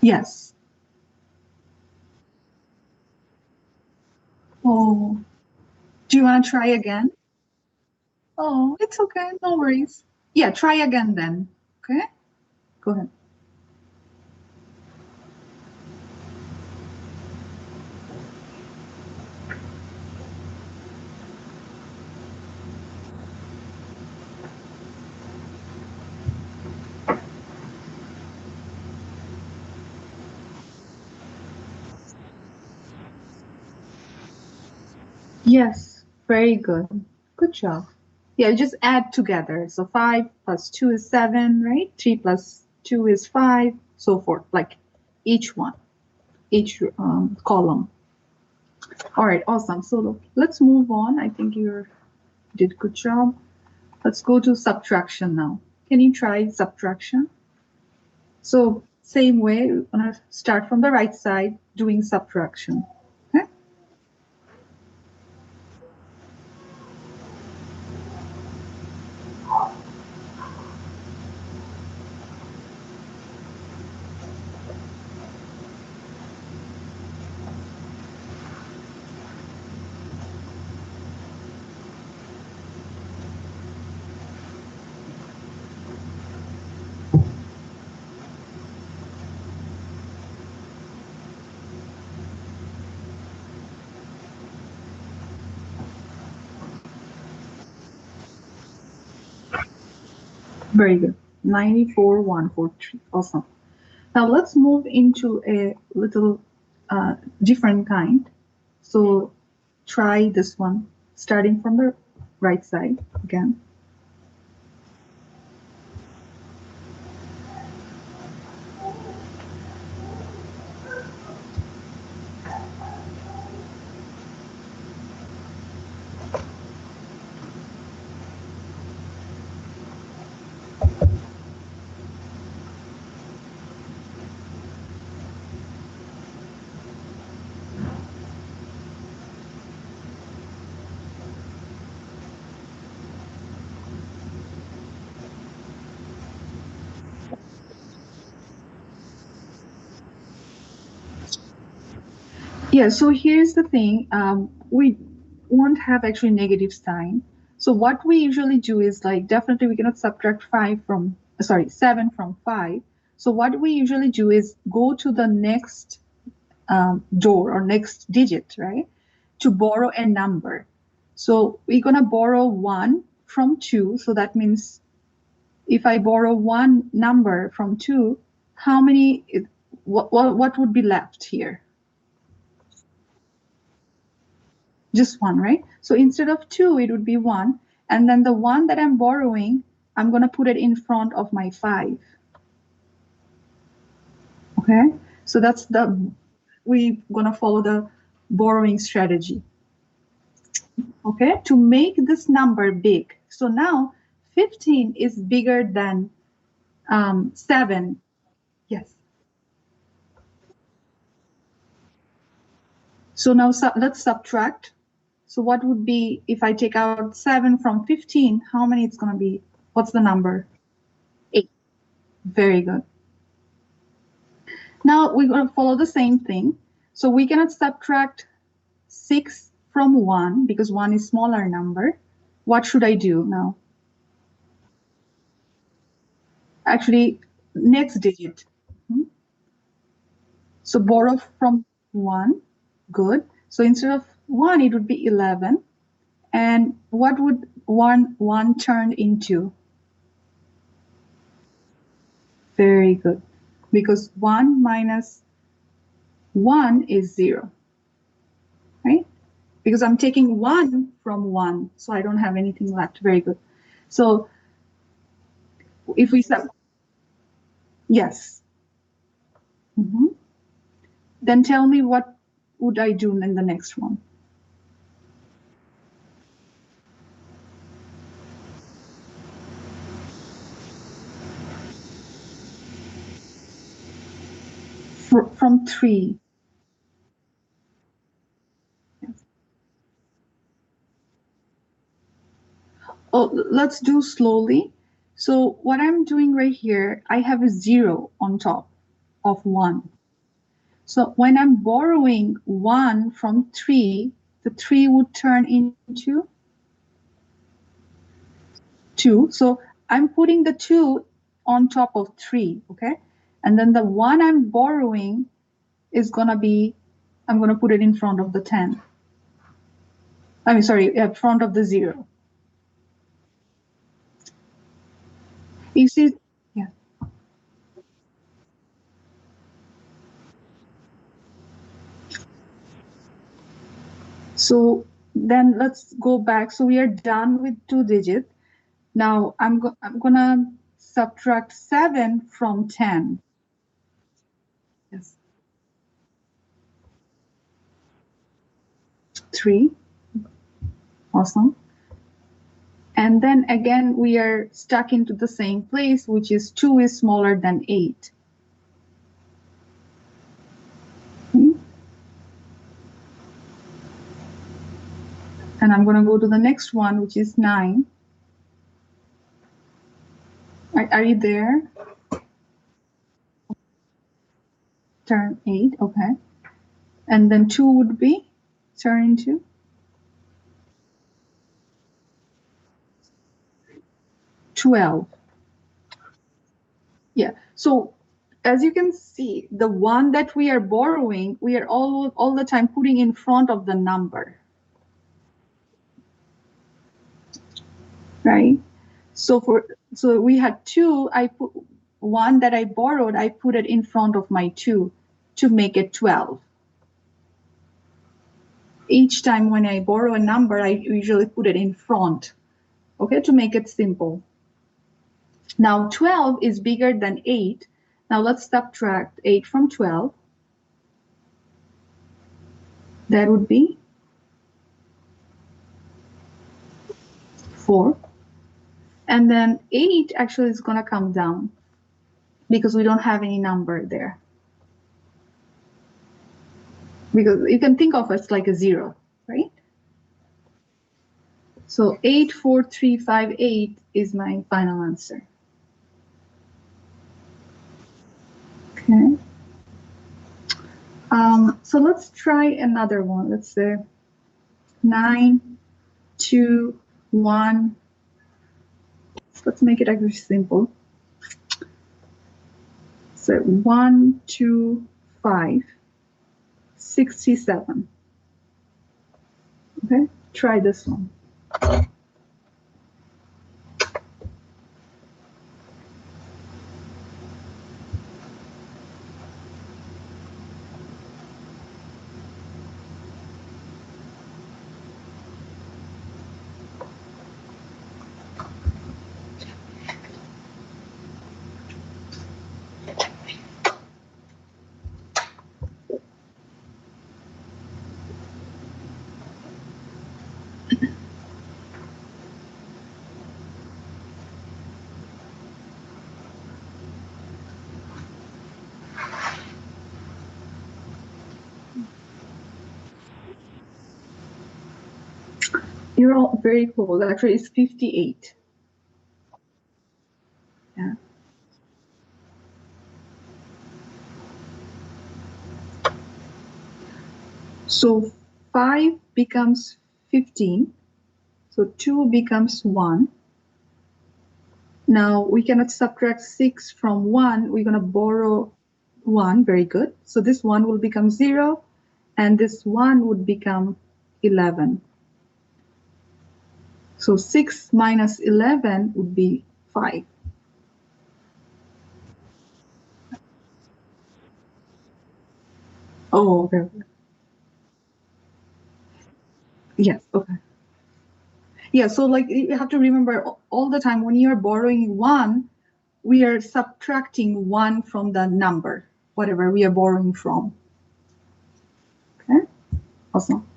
Yes. Oh, do you want to try again? Oh, it's okay. No worries. Yeah, try again then. Okay, go ahead. Yes, very good. Good job. Yeah, just add together. So 5 plus 2 is 7, right? 3 plus 2 is 5, so forth. Like each one, each column. All right, awesome. So let's move on. I think you did good job. Let's go to subtraction now. Can you try subtraction? So same way, we're gonna start from the right side doing subtraction. Okay? Very good. 94,143. Awesome. Now let's move into a little different kind. So try this one, starting from the right side again. Yeah, so here's the thing. We won't have actually negative sign. So what we usually do is like definitely we cannot subtract 7 from 5. So what we usually do is go to the next door or next digit, right? To borrow a number. So we're gonna borrow 1 from 2. So that means if I borrow one number from 2, how many? What would be left here? Just one, right? So instead of 2, it would be 1. And then the one that I'm borrowing, I'm going to put it in front of my 5. Okay? So we're going to follow the borrowing strategy. Okay? To make this number big. So now 15 is bigger than 7. Yes. So now let's subtract. So what would be, if I take out 7 from 15, how many it's going to be? What's the number? 8. Very good. Now we're going to follow the same thing. So we cannot subtract 6 from 1 because 1 is smaller number. What should I do now? Actually, next digit. So borrow from 1. Good. So instead of 1, it would be 11. And what would 1 turn into? Very good. Because 1 minus 1 is 0. Right? Because I'm taking 1 from 1, so I don't have anything left. Very good. So if we sub, yes. Then tell me what would I do in the next one? From 3. Yes. Oh, let's do slowly. So what I'm doing right here, I have a 0 on top. of 1. So when I'm borrowing 1 from 3, the 3 would turn into 2. So I'm putting the 2 on top of 3, okay? And then the 1 I'm borrowing is going to be, I'm going to put it in front of the 10. I mean, sorry, in front of the 0. You see, yeah. So then let's go back. So we are done with 2 digits. Now I'm going to subtract 7 from 10. Yes. 3. Awesome. And then again, we are stuck into the same place, which is 2 is smaller than 8. Okay. And I'm going to go to the next one, which is 9. Are you there? Turn 8, okay. And then 2 would be turn into 12. Yeah. So as you can see, the one that we are borrowing, we are all the time putting in front of the number. Right? So we had 2, I put one that I borrowed, I put it in front of my 2 to make it 12. Each time when I borrow a number, I usually put it in front, okay, to make it simple. Now 12 is bigger than 8. Now let's subtract 8 from 12. That would be 4. And then 8 actually is going to come down because we don't have any number there. Because you can think of it like a 0, right? So 84358 is my final answer. Okay. So let's try another one. Let's say 9, 2, 1. Let's make it actually simple. So 1, 2, 5, 67. Okay, try this one. You're all very close. Actually, it's 58. Yeah. So 5 becomes 15. So 2 becomes 1. Now we cannot subtract 6 from 1. We're going to borrow 1. Very good. So this 1 will become 0. And this 1 would become 11. So 6 minus 11 would be 5. Oh, okay. Yes, okay. Yeah, so like you have to remember all the time when you're borrowing 1, we are subtracting 1 from the number, whatever we are borrowing from. Okay, awesome.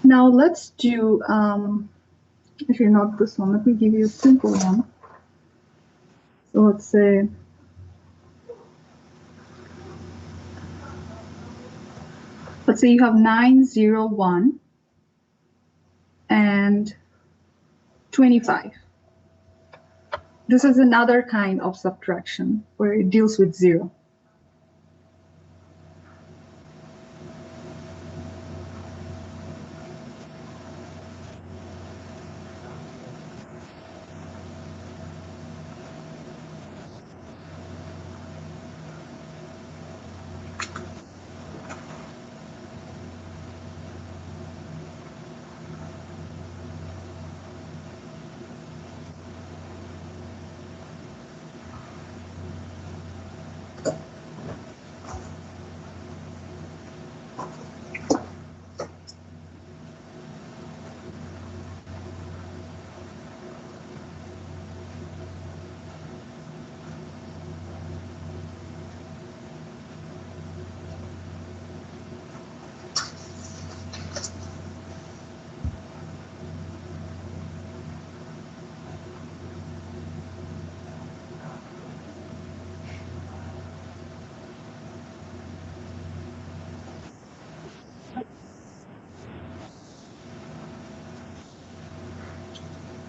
Now let's do, actually not this one, let me give you a simple one. So let's say, you have 901 and 25. This is another kind of subtraction where it deals with zero.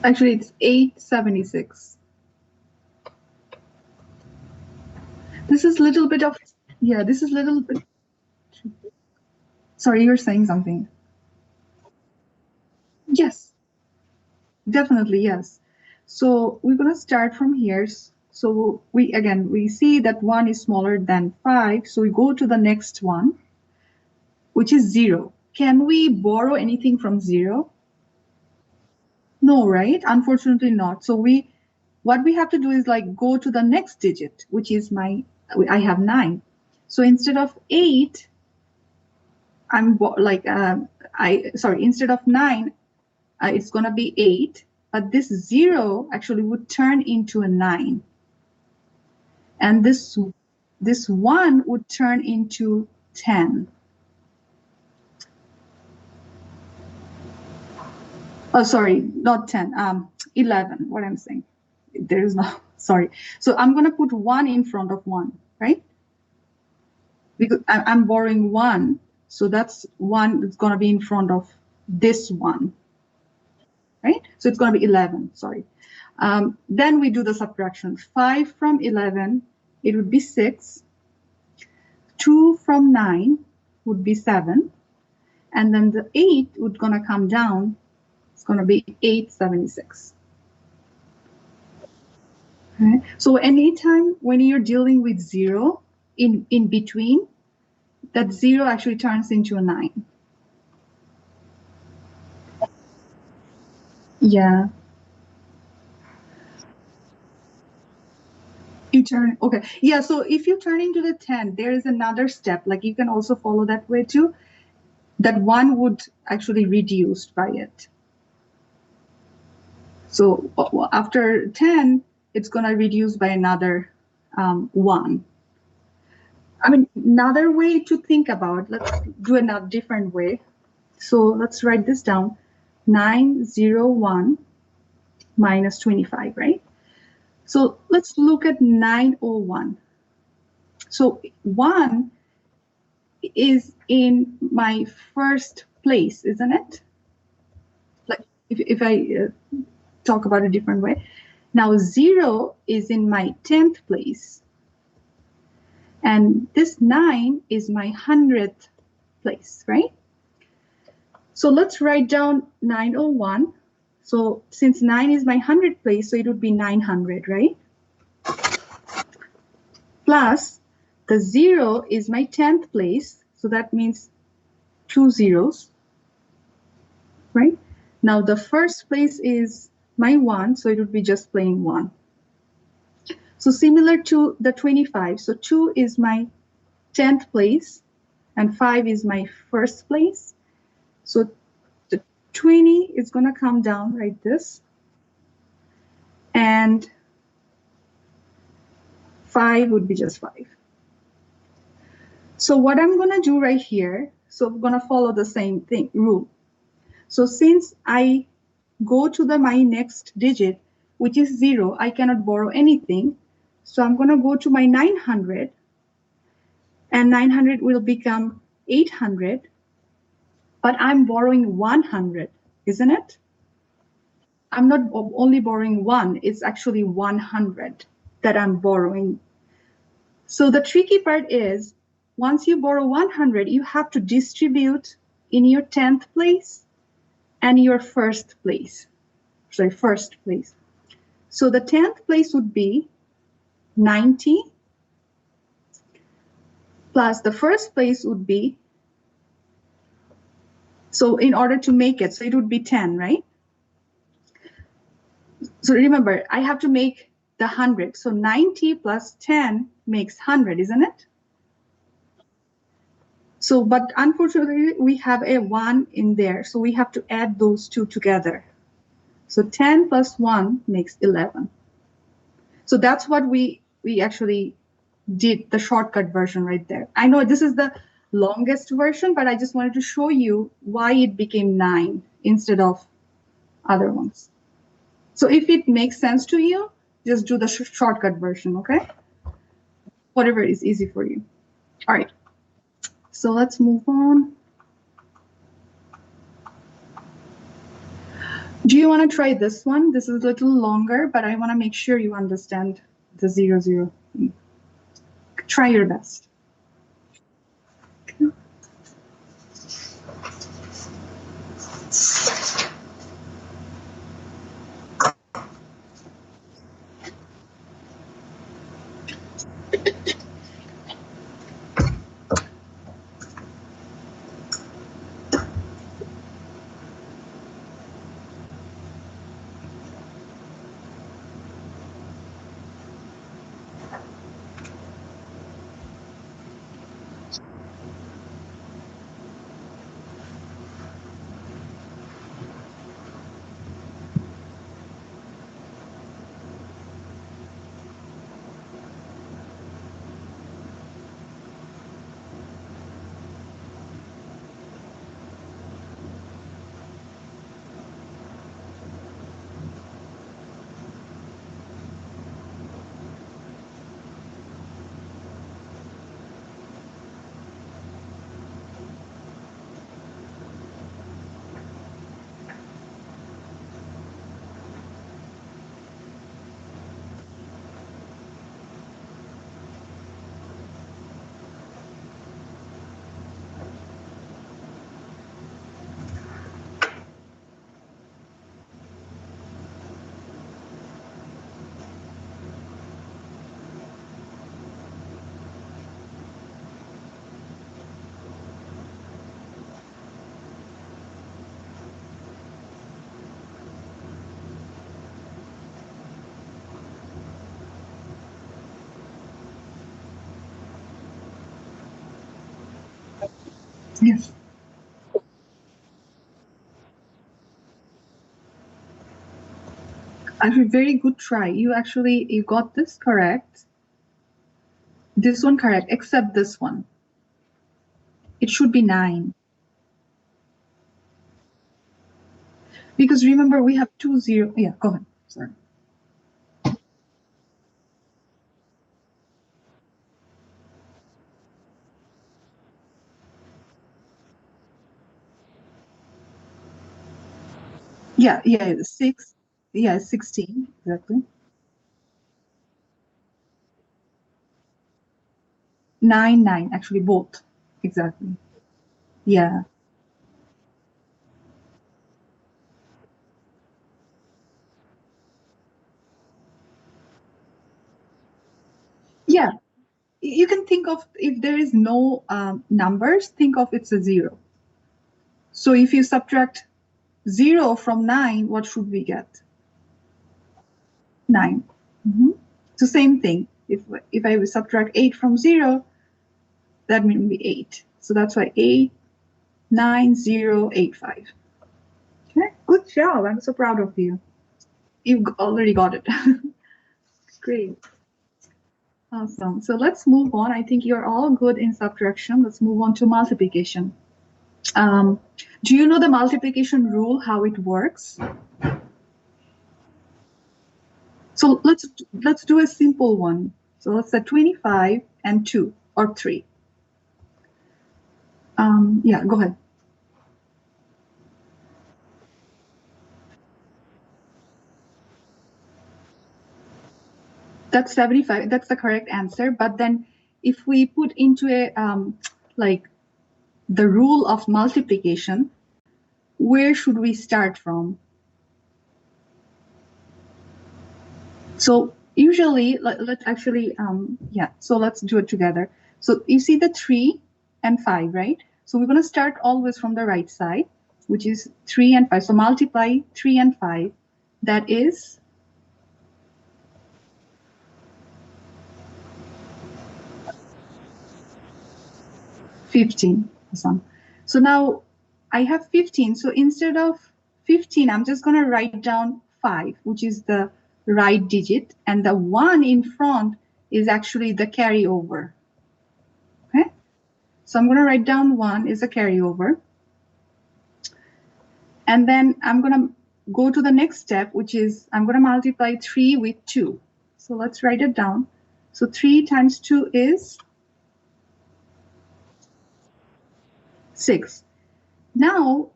Actually, it's 876. This is little bit of, yeah, this is little bit. Sorry, you're saying something. Yes, definitely, yes. So we're going to start from here. So we see that 1 is smaller than 5. So we go to the next one, which is 0. Can we borrow anything from 0? No, right? Unfortunately not. So what we have to do is like go to the next digit, which is I have 9. So instead of 8, instead of 9, it's going to be 8. But this 0 actually would turn into a 9. And this 1 would turn into 10. Oh, sorry, not 10, 11, what I'm saying. There is no, sorry. So I'm going to put 1 in front of 1, right? Because I'm borrowing 1. So that's 1 that's going to be in front of this 1, right? So it's going to be 11, sorry. Then we do the subtraction. 5 from 11, it would be 6. 2 from 9 would be 7. And then the 8 would going to come down. It's going to be 876. Okay. So anytime when you're dealing with 0 in between, that 0 actually turns into a 9. Yeah. You turn, okay. Yeah, so if you turn into the 10, there is another step. Like you can also follow that way too. That 1 would actually reduce by it. So after 10, it's going to reduce by another 1. I mean, another way to think about, let's do another different way. So let's write this down. 901 minus 25, right? So let's look at 901. So 1 is in my first place, isn't it? Like if I talk about a different way. Now 0 is in my 10th place. And this 9 is my 100th place, right? So let's write down 901. So since 9 is my 100th place, so it would be 900, right? Plus the 0 is my 10th place. So that means 2 zeros, right? Now the first place is my 1, so it would be just plain 1. So similar to the 25, so 2 is my 10th place and 5 is my first place. So the 20 is going to come down like this. And 5 would be just 5. So what I'm going to do right here, so I'm going to follow the same thing, rule. So since I go to my next digit, which is 0, I cannot borrow anything. So I'm going to go to my 900, and 900 will become 800, but I'm borrowing 100, isn't it? I'm not only borrowing one, it's actually 100 that I'm borrowing. So the tricky part is, once you borrow 100, you have to distribute in your 10th place and your first place. Sorry, first place. So the 10th place would be 90 plus the first place would be, so in order to make it, so it would be 10, right? So remember, I have to make the 100. So 90 plus 10 makes 100, isn't it? So, but unfortunately, we have a 1 in there. So we have to add those two together. So 10 plus 1 makes 11. So that's what we actually did, the shortcut version right there. I know this is the longest version, but I just wanted to show you why it became 9 instead of other ones. So if it makes sense to you, just do the shortcut version, okay? Whatever is easy for you. All right. So let's move on. Do you want to try this one? This is a little longer, but I want to make sure you understand the 0, 0. Try your best. Yes. Actually, very good try. You got this correct. This one correct, except this one. It should be 9. Because remember, we have 2 0. Yeah, go ahead. Sorry. Yeah, yeah, 6. Yeah, 16. Exactly. 9, 9. Actually, both. Exactly. Yeah. Yeah. You can think of, if there is no numbers, think of it's a 0. So if you subtract 0 from 9, what should we get? 9. Mhm. So same thing. If I subtract 8 from 0, that will be 8. So that's why 89085. Okay, good job. I'm so proud of you. You already got it. Great. Awesome. So let's move on. I think you're all good in subtraction. Let's move on to multiplication. Um, do you know the multiplication rule, how it works? So let's do a simple one. So let's say 25 and 2 or 3. Yeah, go ahead. That's 75. That's the correct answer. But then if we put into a like the rule of multiplication, where should we start from? So usually, let's actually, yeah, so let's do it together. So you see the 3 and 5, right? So we're going to start always from the right side, which is 3 and 5. So multiply 3 and 5. That is 15. Awesome. So now I have 15. So instead of 15, I'm just going to write down 5, which is the right digit. And the 1 in front is actually the carryover. Okay. So I'm going to write down 1 is a carryover. And then I'm going to go to the next step, which is I'm going to multiply 3 with 2. So let's write it down. So 3 times 2 is 6. Now,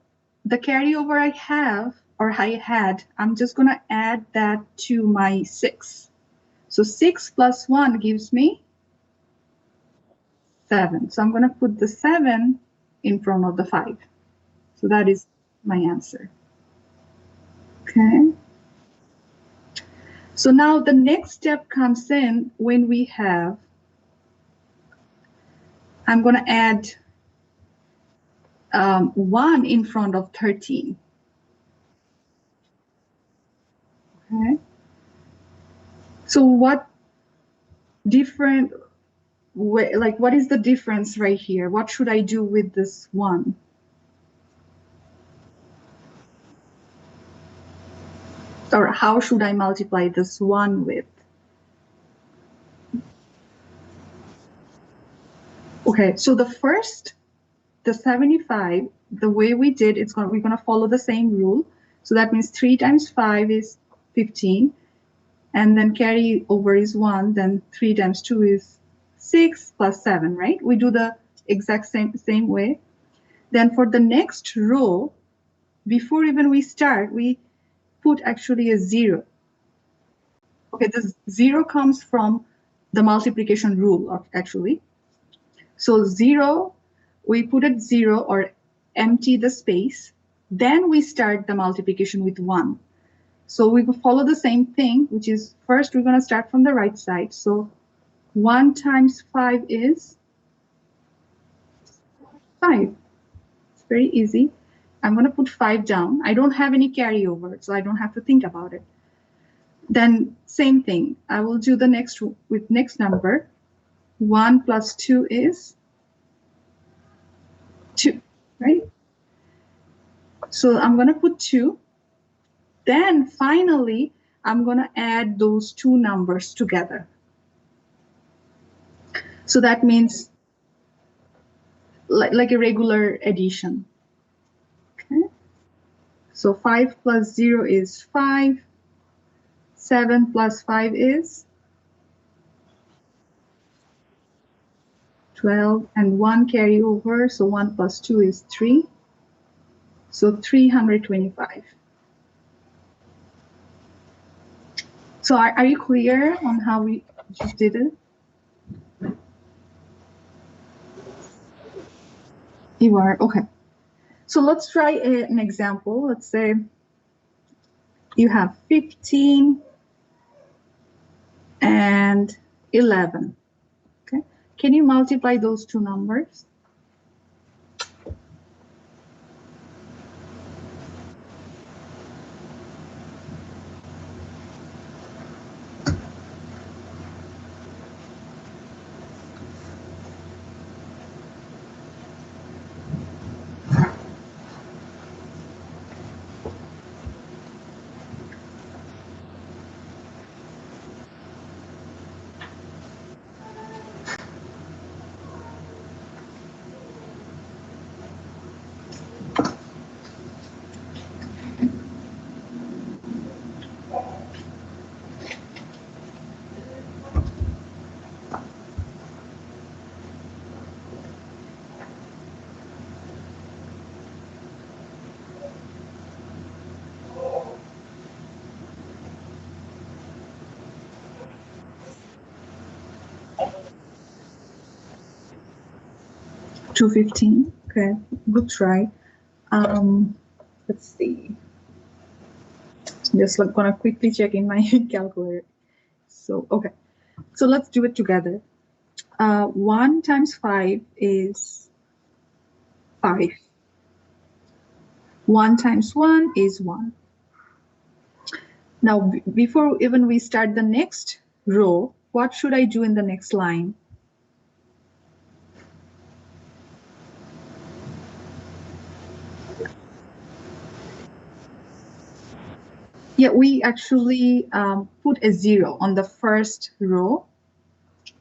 the carryover I have, or I had, I'm just going to add that to my 6. So 6 plus 1 gives me 7. So I'm going to put the 7 in front of the 5. So that is my answer. Okay. So now the next step comes in when we have, I'm going to add 1 in front of 13. Okay. So what different, like what is the difference right here? What should I do with this 1? Or how should I multiply this 1 with? Okay, so the first, the 75, the way we did, we're gonna follow the same rule. So that means 3 times 5 is 15, and then carry over is 1, then 3 times 2 is 6 plus 7, right? We do the exact same way. Then for the next row, before even we start, we put actually a 0. Okay, this 0 comes from the multiplication rule, actually. So 0, we put it 0 or empty the space. Then we start the multiplication with 1. So we will follow the same thing, which is first we're going to start from the right side. So 1 times 5 is 5. It's very easy. I'm going to put 5 down. I don't have any carryover, so I don't have to think about it. Then same thing. I will do the next with next number. 1 plus 2 is 2, right? So I'm going to put 2. Then finally, I'm going to add those two numbers together. So that means like a regular addition. Okay. So 5 plus 0 is 5. 7 plus 5 is 12. And 1 carry over. So 1 plus 2 is 3. So 325. So are you clear on how we just did it? You are? Okay. So let's try an example. Let's say you have 15 and 11. Okay. Can you multiply those two numbers? 215. Okay, good try. Let's see. Just gonna quickly check in my calculator. So, okay. So let's do it together. 1 times 5 is 5. 1 times 1 is 1. Now, before even we start the next row, what should I do in the next line? Yeah, we actually put a 0 on the first row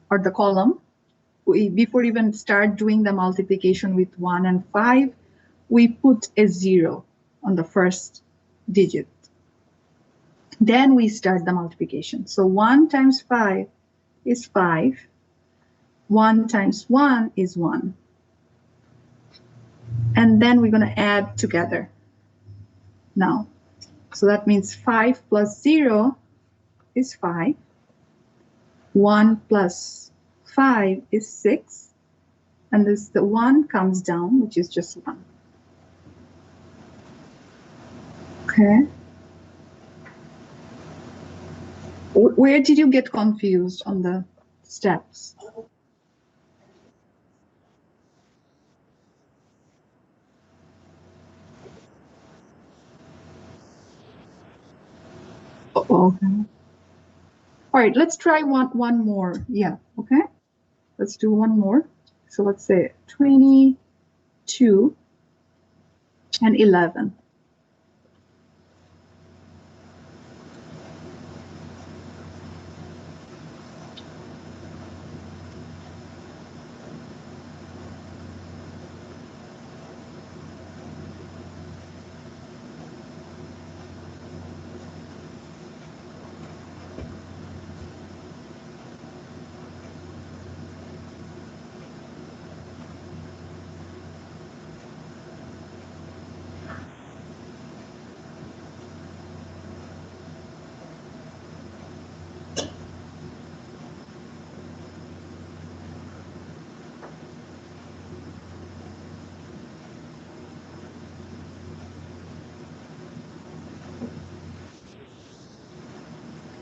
or the column. Before even start doing the multiplication with 1 and 5, we put a 0 on the first digit. Then we start the multiplication. So 1 times 5 is 5. 1 times 1 is 1. And then we're going to add together now. So that means 5 plus 0 is 5. 1 plus 5 is 6. And this the 1 comes down, which is just 1. Okay. Where did you get confused on the steps? Okay. All right, let's try one more. Yeah, okay. Let's do one more. So let's say 22 and 11.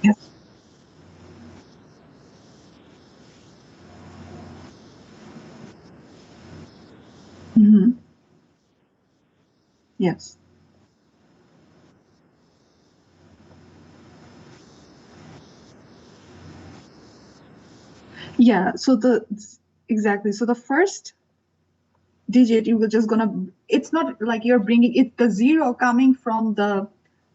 Yes. Mm-hmm. Yes. Yeah. So exactly. So the first digit you will just gonna. It's not like you're bringing it the 0 coming from the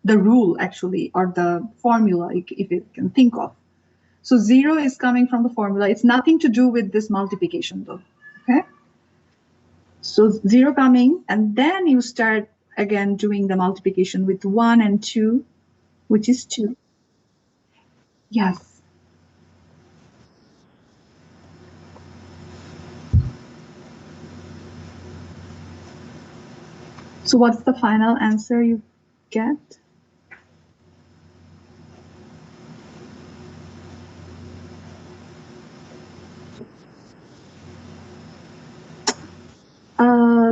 rule actually or the formula if you can think of. So 0 is coming from the formula. It's nothing to do with this multiplication though. Okay. So 0 coming, and then you start again doing the multiplication with 1 and 2, which is 2. Yes. So what's the final answer you get?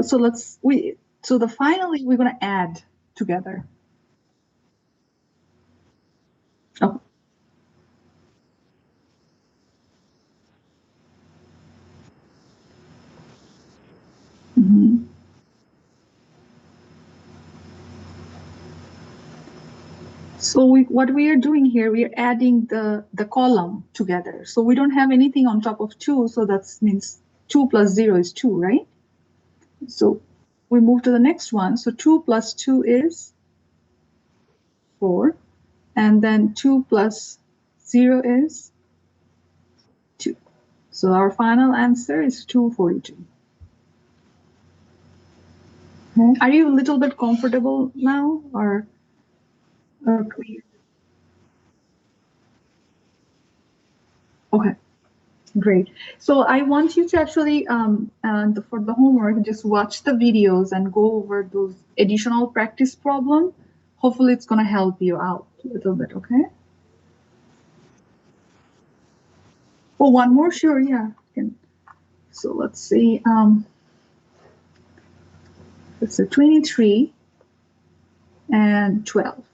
So so the finally we're gonna add together. Oh. Mhm. So what we are doing here, we are adding the column together. So we don't have anything on top of 2, so that means 2 plus 0 is 2, right? So we move to the next one. So 2 plus 2 is 4. And then 2 plus 0 is 2. So our final answer is 242. Okay. Are you a little bit comfortable now or clear? Okay, great. So I want you to actually, for the homework, just watch the videos and go over those additional practice problem. Hopefully it's going to help you out a little bit, okay? Oh, one more, sure, yeah. So let's see. So 23 and 12.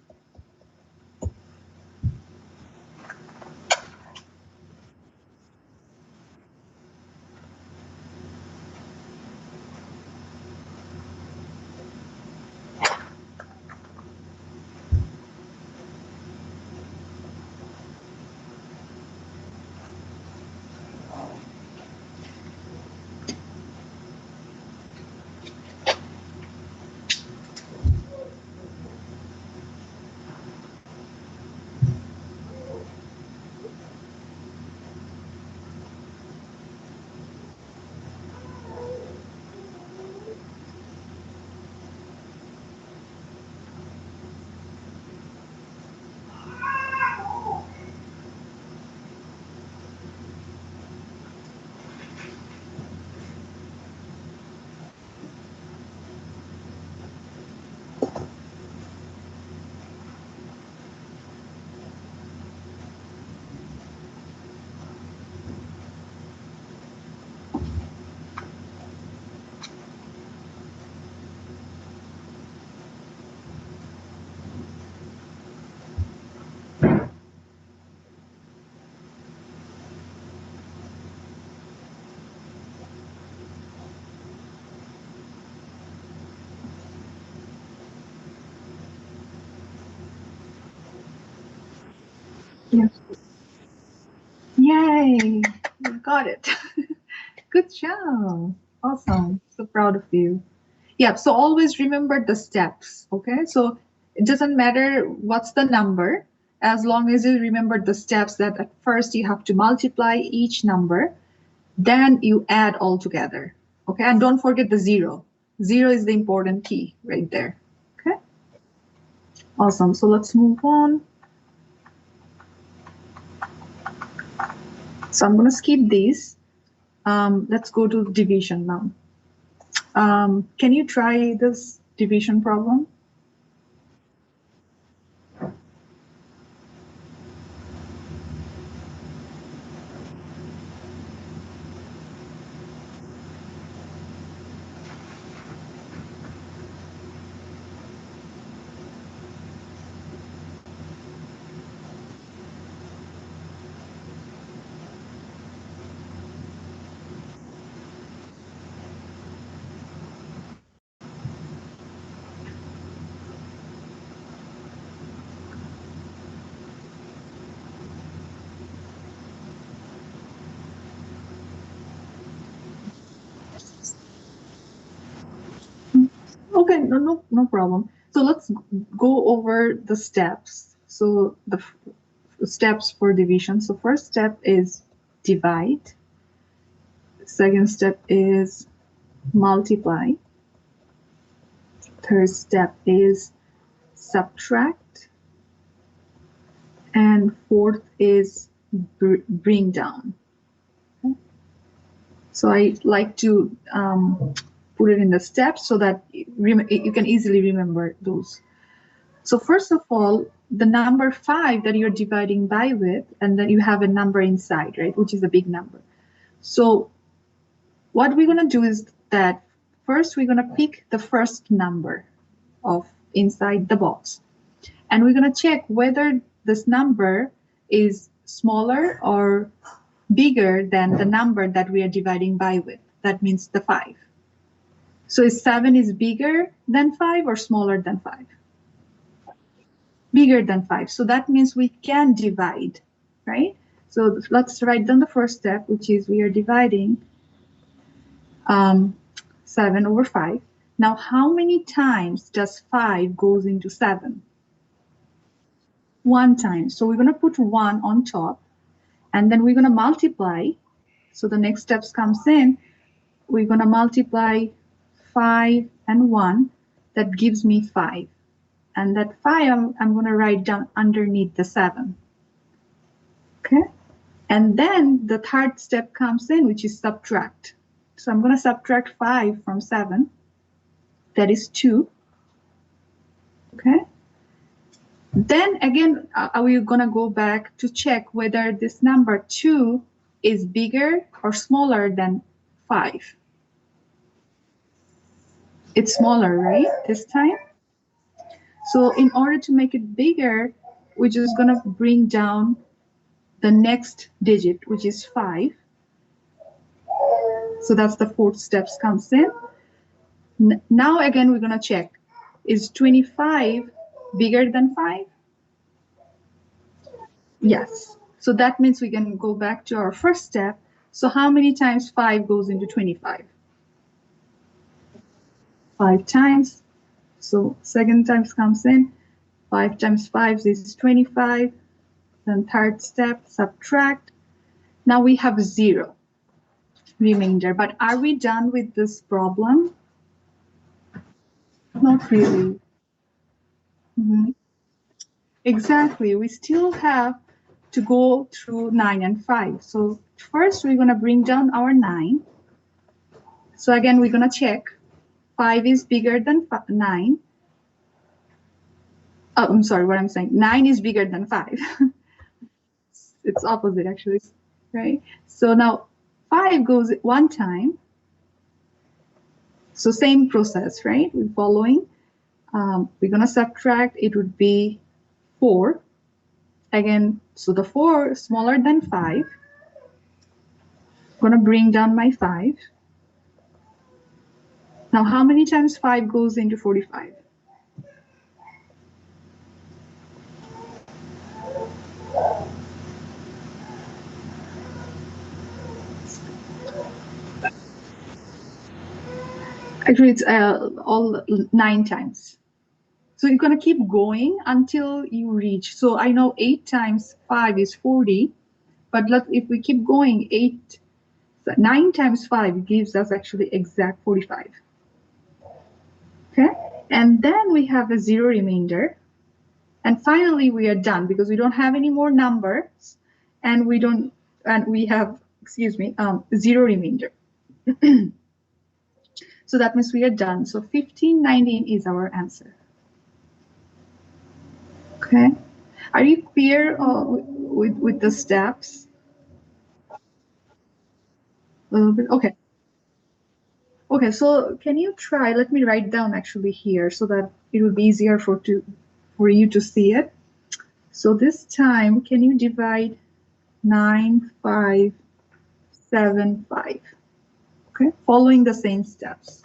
Yes. Yay! You got it. Good job. Awesome. So proud of you. Yeah, so always remember the steps, okay? So it doesn't matter what's the number, as long as you remember the steps that at first you have to multiply each number, then you add all together, okay? And don't forget the zero. Zero is the important key right there, okay? Awesome. So let's move on. So I'm going to skip these. Let's go to division now. Can you try this division problem? Okay, no problem. So let's go over the steps. So the steps for division. So first step is divide. Second step is multiply. Third step is subtract. And fourth is bring down. So I like to put it in the steps so that you can easily remember those. So first of all, the number 5 that you're dividing by with, and then you have a number inside, right, which is a big number. So what we're going to do is that first we're going to pick the first number of inside the box. And we're going to check whether this number is smaller or bigger than the number that we are dividing by with. That means the 5. So is 7 is bigger than 5 or smaller than 5? Bigger than 5. So that means we can divide, right? So let's write down the first step, which is we are dividing 7 over 5. Now, how many times does 5 goes into 7? 1 time. So we're going to put 1 on top, and then we're going to multiply. So the next steps comes in. We're going to multiply 5 and 1. That gives me 5. And that 5 I'm going to write down underneath the 7. Okay? And then the third step comes in, which is subtract. So I'm going to subtract 5 from 7. That is 2. Okay? Then again, we're going to go back to check whether this number 2 is bigger or smaller than 5. It's smaller, right? This time. So in order to make it bigger, we're just gonna bring down the next digit, which is 5. So that's the fourth steps comes in. Now again, we're gonna check. Is 25 bigger than 5? Yes. So that means we can go back to our first step. So how many times 5 goes into 25? 5 times. So second times comes in. 5 times 5 is 25. Then third step, subtract. Now we have 0 remainder. But are we done with this problem? Not really. Mhm. Exactly. We still have to go through 9 and 5. So first we're going to bring down our 9. So again, we're going to check. 5 is bigger than 9. Oh, I'm sorry, what I'm saying. 9 is bigger than 5. It's opposite actually, right? So now 5 goes one time. So same process, right? We're following. We're going to subtract. It would be 4. Again, so the 4 is smaller than 5. I'm going to bring down my 5. Now, how many times 5 goes into 45? Actually, it's all 9 times. So you're going to keep going until you reach. So I know 8 times 5 is 40, but if we keep going, 9 times 5 gives us actually exact 45. Okay? And then we have a 0 remainder. And finally, we are done because we don't have any more numbers and we have, excuse me, 0 remainder. So that means we are done. So 1519 is our answer. Okay. Are you clear with the steps? A little bit. Okay. Okay. So can you try? Let me write down actually here so that it will be easier for you to see it. So this time, can you divide 9575? Okay. Following the same steps.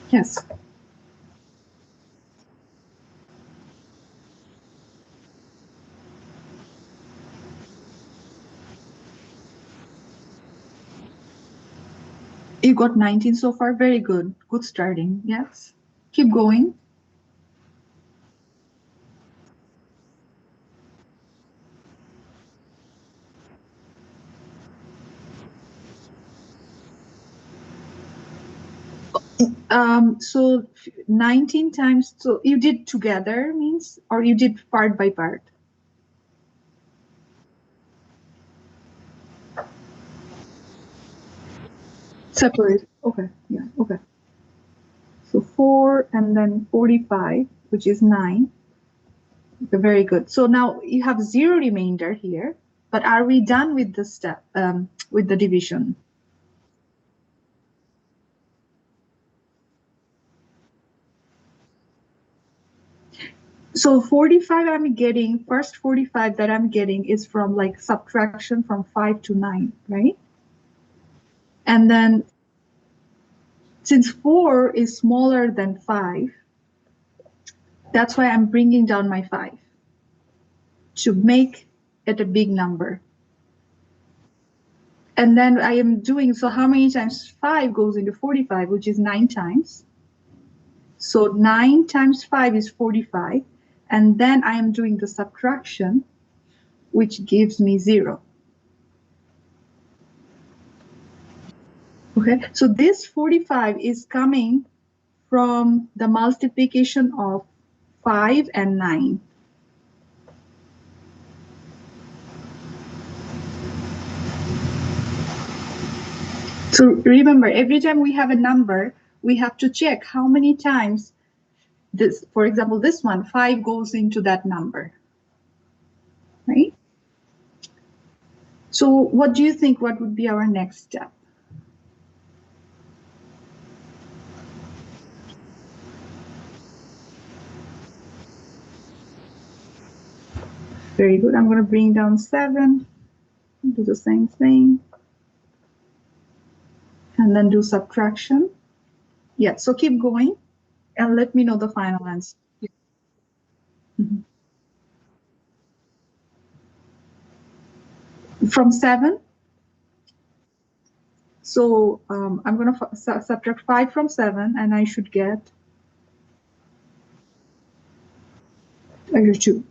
Yes. You got 19 so far. Very good. Good starting. Yes. Keep going. So 19 times, so you did together means, or you did part by part? Separate. Okay. Yeah. Okay. So 4 and then 45, which is 9. Okay, very good. So now you have zero remainder here, but are we done with the step, with the division? So 45 I'm getting, first 45 that I'm getting is from like subtraction from 5 to 9, right? And then since 4 is smaller than 5, that's why I'm bringing down my 5 to make it a big number. And then I am doing, so how many times 5 goes into 45, which is 9 times. So 9 times 5 is 45. And then I am doing the subtraction, which gives me 0. Okay, so this 45 is coming from the multiplication of 5 and 9. So remember, every time we have a number, we have to check how many times this, for example, this one, 5 goes into that number, right? So what do you think, what would be our next step? Very good. I'm going to bring down 7, do the same thing, and then do subtraction. Yeah, so keep going and let me know the final answer. Mhm. From 7, so I'm going to subtract 5 from 7, and I should get 2.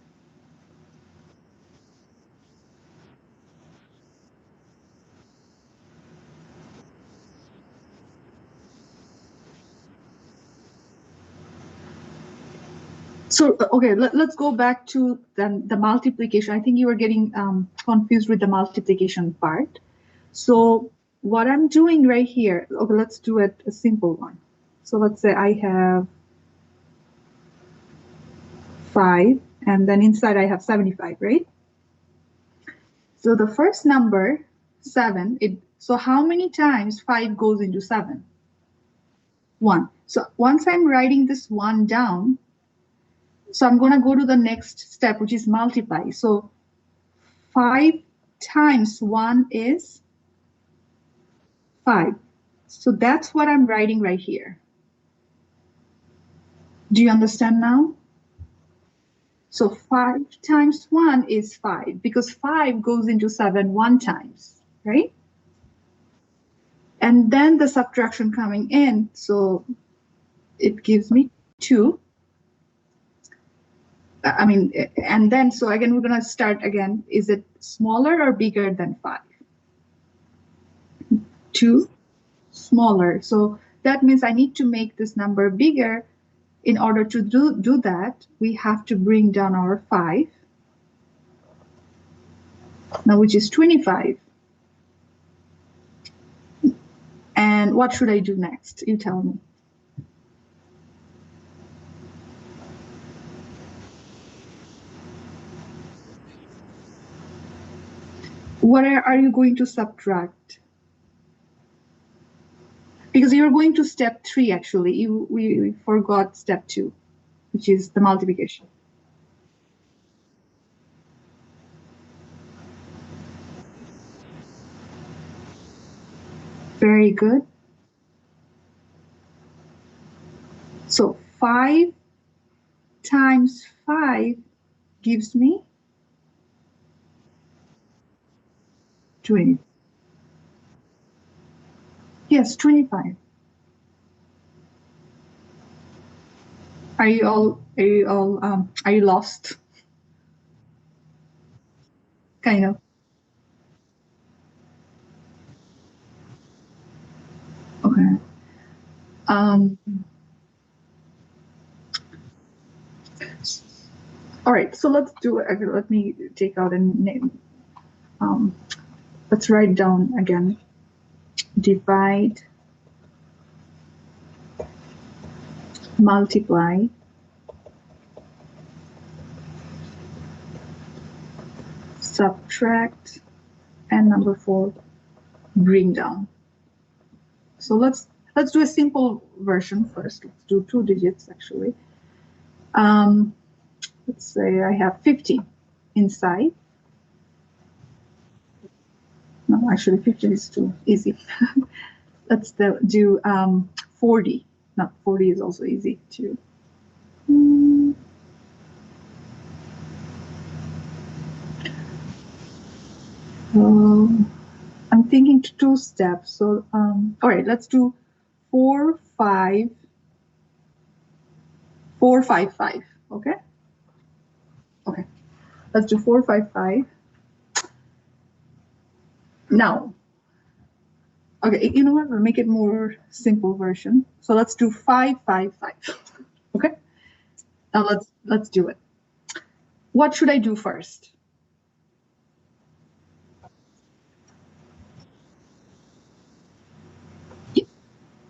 So, okay, let's go back to the multiplication. I think you were getting confused with the multiplication part. So what I'm doing right here, okay, let's do it a simple one. So let's say I have 5, and then inside I have 75, right? So the first number, 7, so how many times 5 goes into 7? 1. So once I'm writing this 1 down, so I'm going to go to the next step, which is multiply. So 5 times 1 is 5. So that's what I'm writing right here. Do you understand now? So 5 times 1 is 5, because 5 goes into 7 1 times, right? And then the subtraction coming in, so it gives me 2. I mean, and then, so again, we're going to start again. Is it smaller or bigger than 5? 2, smaller. So that means I need to make this number bigger. In order to do that, we have to bring down our 5, now which is 25. And what should I do next? You tell me. What are you going to subtract? Because you're going to step 3, actually. We forgot step 2, which is the multiplication. Very good. So 5 times 5 gives me 20. Yes, 25. Are you lost? Kind of. Okay. Um, all right, so let's do it. Okay, let me take out a name. Um, let's write down again. Divide, multiply, subtract, and number 4, bring down. So let's do a simple version first. Let's do 2 digits actually. Let's say I have 50 inside. No, actually 50 is too easy. Let's do 40. No, 40 is also easy too. I'm thinking 2 steps. So, all right, let's do 4, 5, 4, 5, 5. Okay. Okay. Let's do 4, 5, 5. Now, okay, you know what? We'll make it more simple version. So let's do 5, 5, 5. Okay. Now let's do it. What should I do first?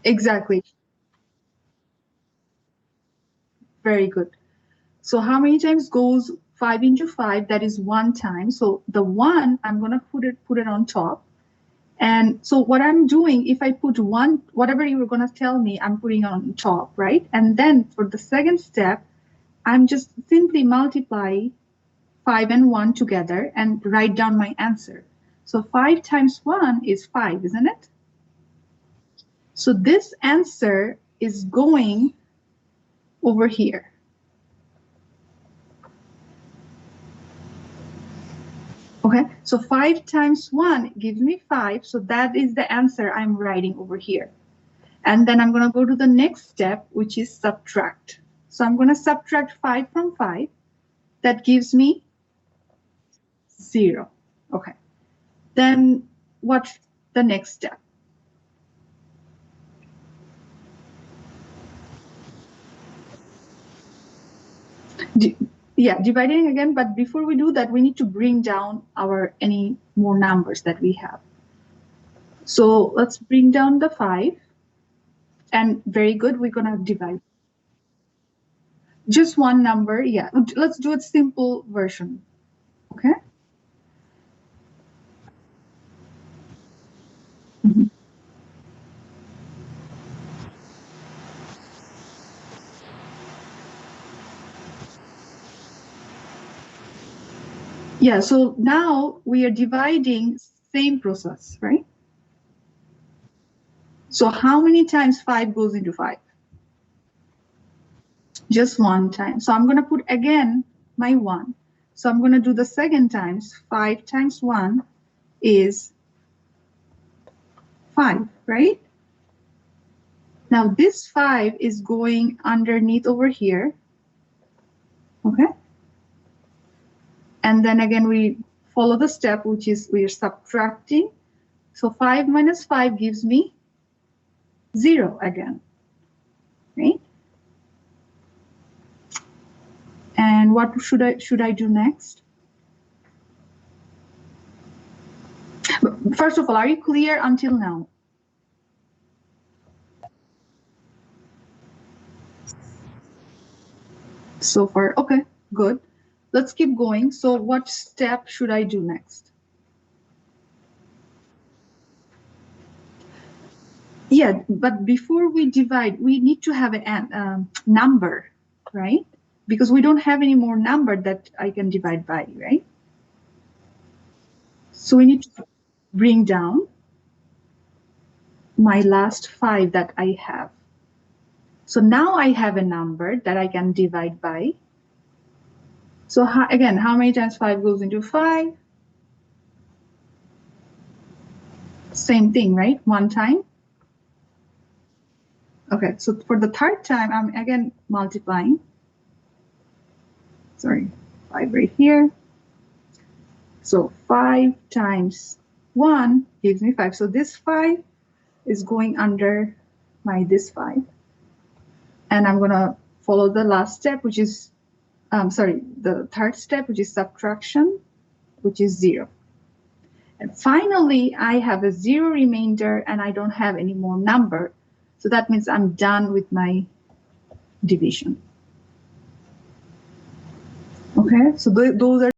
Exactly. Very good. So how many times goes 5 into 5? That is 1 time. So the 1, I'm going to put it on top. And so what I'm doing, if I put 1, whatever you were going to tell me, I'm putting on top, right? And then for the second step, I'm just simply multiply 5 and 1 together and write down my answer. So 5 times 1 is 5, isn't it? So this answer is going over here. Okay, so 5 times 1 gives me 5. So that is the answer I'm writing over here. And then I'm going to go to the next step, which is subtract. So I'm going to subtract 5 from 5. That gives me 0. Okay. Then what's the next step? Yeah, dividing again, but before we do that, we need to bring down any more numbers that we have. So let's bring down the 5. And very good, we're going to divide. Just one number, yeah. Let's do a simple version, okay? Mm-hmm. Yeah, so now we are dividing, same process, right? So how many times 5 goes into 5? Just 1 time. So I'm going to put again my 1. So I'm going to do the second times. 5 times 1 is 5, right? Now this 5 is going underneath over here, okay? And then again, we follow the step, which is we are subtracting. So 5 minus 5 gives me 0 again, right? And what should I do next? First of all, are you clear until now? So far, okay, good. Let's keep going. So what step should I do next? Yeah, but before we divide, we need to have a number, right? Because we don't have any more number that I can divide by, right? So we need to bring down my last 5 that I have. So now I have a number that I can divide by. So again, how many times 5 goes into 5? Same thing, right? 1 time. Okay, so for the third time, I'm again multiplying. Sorry, 5 right here. So 5 times 1 gives me 5. So this 5 is going under this 5. And I'm going to follow the last step, which is, the third step, which is subtraction, which is 0. And finally, I have a 0 remainder and I don't have any more number. So that means I'm done with my division. Okay, so those are